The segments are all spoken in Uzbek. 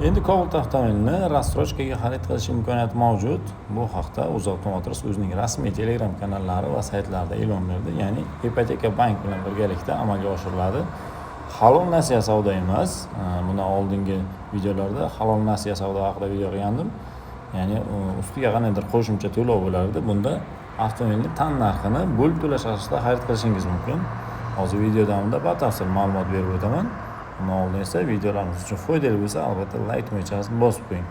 Endi Cobalt avtomobilni рассрочкаga xarid qilish imkoniyati mavjud. Bu haqda UzAuto Motors o'zining rasmiy Telegram kanallari va saytlarida e'lon berdi. Ya'ni Ipoteka bank bilan birgalikda amalga oshiriladi. Halol nasiya savdo emas. Bundan oldingi videolarda halol nasiya savdo haqida video qilgandim. Ya'ni ustiga qandaydir qo'shimcha to'lov bo'lardi. Bunda avtomobilning tan narxini bo'lib to'lash asosida xarid qilishingiz mumkin. Hozir video davomida batafsil ma'lumot berib o'taman. Bundan oldin esa videolarimiz uchun foydali bo'lsa, albatta like tugmachasini bosib qo'ying.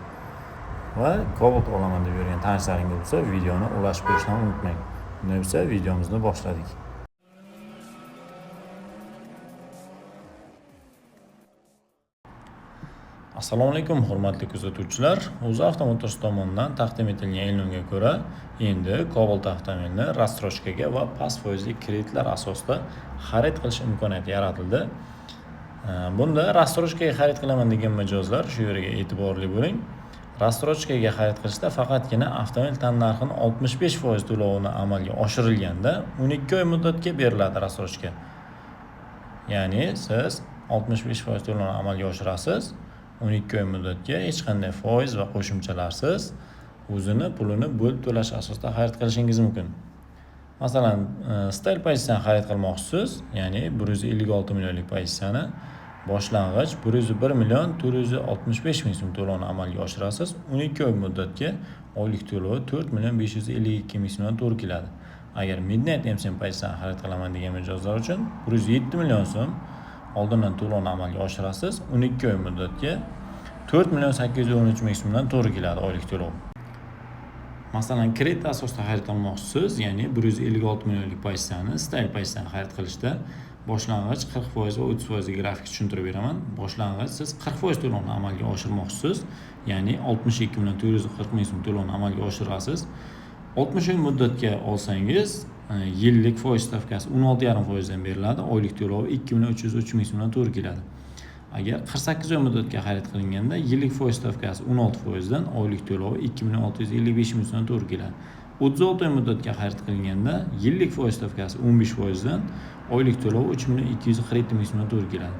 Va Cobalt olaman deb yurgan tanishlaringiz bo'lsa, videoni ulashib qo'yishni unutmang. Bunday bo'lsa, videomizni boshladik. Assalomu alaykum, hurmatli kuzatuvchilar. UzAuto Motors tomonidan taqdim etilgan e'longa ko'ra, endi Cobalt avtomobilni рассрочкаga va past foizli kreditlar asosida xarid qilish imkoniyati yaratildi. Bunda рассрочкаga xarid qilaman degan mijozlar shu yerga e'tiborli bo'ling. Рассрочкаga xarid qilishda faqatgina avtomobil tan narxining 65% to'lovini amalga oshirilganda 12 oy muddatga beriladi рассрочка. Ya'ni siz 65% to'lovni amalga oshirasiz. 12 oy muddatga hech qanday foiz va qo'shimchalarsiz o'zini pulini bo'lib to'lash asosida xarid qilishingiz mumkin. Masalan, style pozitsiyani xarid qilmoqchisiz, ya'ni 156 millionlik pozitsiyani boshlang'ich 101 million 465 ming so'm to'lovni amalga oshirasiz. 12 oy muddatga oylik to'lovi 4 million 552 ming so'mdan to'g'ri keladi. Agar Midnight MCM pozitsiyani xarid qilaman degan mijozlar uchun 107 million so'm oldindan to'lovni amalga oshirasiz. 12 oy muddatga 4 million 813 ming so'mdan to'g'ri keladi oylik to'lov. Masalan, kredit asosida xarid qilmoqchisiz, ya'ni 156 millionlik pozitsiyani style pozitsiyani xarid qilishda boshlang'ich 40% va 30% grafik tushuntirib beraman. Boshlang'ich siz 40% to'lovni amalga oshirmoqchisiz, ya'ni 62 million 440 ming so'm to'lovni amalga oshirasiz. 60 oy muddatga olsangiz, yillik foiz stavkasi 16,5% dan beriladi, oylik to'lovi 2 million 303 ming so'mdan to'g'ri keladi. Agar 48 oy muddatga xarid qilinganda, yillik foiz stavkasi 16% dan, oylik to'lovi 2 million 655 ming so'mdan to'g'ri keladi. 36 oy muddatga xarid qilinganda, yillik foiz stavkasi 15% dan, oylik to'lovi 3 million 247 ming so'mdan to'g'ri keladi.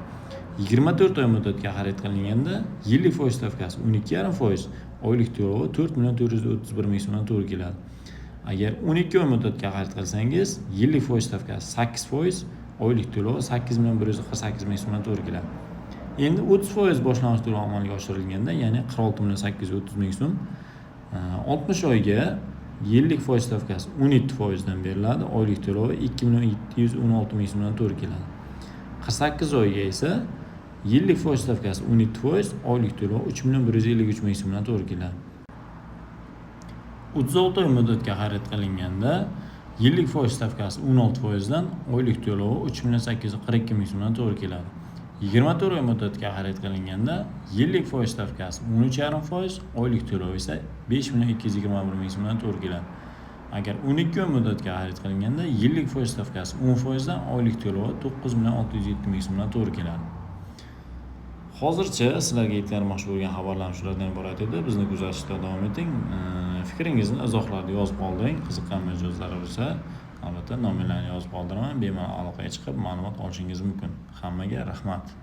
24 oy muddatga xarid qilinganda, yillik foiz stavkasi 12,5%, oylik to'lovi 4 million 431 ming so'mdan to'g'ri keladi. Agar 12 oy muddatga xarid qilsangiz, yillik foiz stavkasi 8%, oylik to'lovi 8 million 148 ming so'mdan to'g'ri keladi. Endi 30% boshlang'ich to'lov amalga oshirilganda, ya'ni 46 million 830 ming so'm, 60 oyga yillik foiz stavkasi 17% dan beriladi, oylik to'lovi 2 million 716 ming so'mdan to'g'ri keladi. 48 oyga esa yillik foiz stavkasi 17%, oylik to'lovi 3 million 153 ming so'mdan to'g'ri keladi. 36 oy muddatga xarid qilinganda, yillik foiz stavkasi 16% dan, oylik to'lovi 3 million 842 ming so'mdan to'g'ri keladi. 24 oy muddatga xarid qilinganda, yillik foiz stavkasi 13,5%, oylik to'lovi esa 5 million 221 ming so'mdan to'g'ri keladi. Agar 12 oy muddatga xarid qilinganda, yillik foiz stavkasi 10% dan, oylik to'lovi 9 million 607 ming so'mdan to'g'ri keladi. Hozircha sizlarga yetkazmoqchi bo'lgan xabarlarim shulardan iborat edi. Bizni kuzatishda davom eting. Fikringizni izohlarda yozib qoldiring. Qiziqqan mijozlar bo'lsa, albatta nomerlarni yozib qoldiraman. Bemalol aloqaga chiqib ma'lumot olishingiz mumkin. Hammaga rahmat.